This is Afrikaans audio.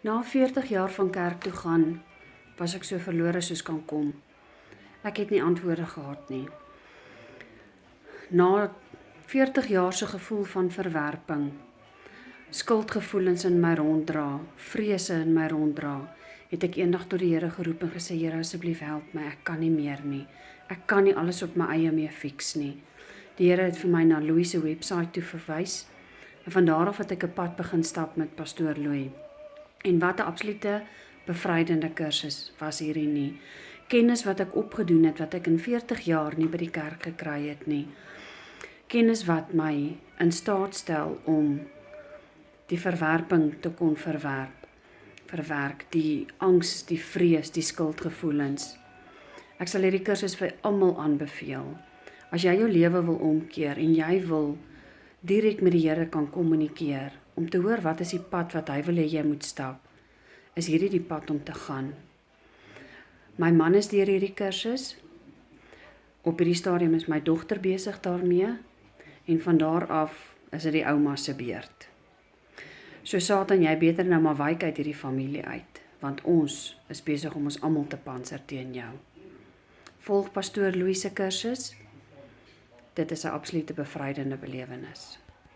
Na 40 jaar van kerk toe gaan, was ek so verlore soos kan kom. Ek het nie antwoorde gehad nie. Na 40 jaar se gevoel van verwerping, skuldgevoelens in my ronddra, vrese in my ronddra, het ek eendag tot die Here geroep en gesê, Here, asseblief help my, ek kan nie meer nie. Ek kan nie alles op my eie mee fix nie. Die Here het vir my na Louis se website toe verwys, en van daar af het ek 'n pad begin stap met pastoor Louis. En wat 'n absolute bevrydende kursus was hierdie nie. Kennis wat ek opgedoen het, wat ek in 40 jaar nie by die kerk gekry het nie. Kennis wat my in staat stel om die verwerping te kon verwerk, die angs, die vrees, die skuldgevoelens. Ek sal hierdie kursus vir almal aanbeveel. As jy jou lewe wil omkeer en jy wil direk met die Here kan kommunikeer, om te hoor wat is die pad wat hy wil hê jy moet stap, is hierdie die pad om te gaan. My man is deur hierdie kursus. Op hierdie stadium is my dogter besig daarmee, en van daar af is dit die ouma se beurt. So Satan, jy beter nou maar wyk uit hierdie familie uit, want ons is besig om ons almal te panser teen jou. Volg pastoor Louis se kursus. Dit is 'n absolute bevrydende belewenis.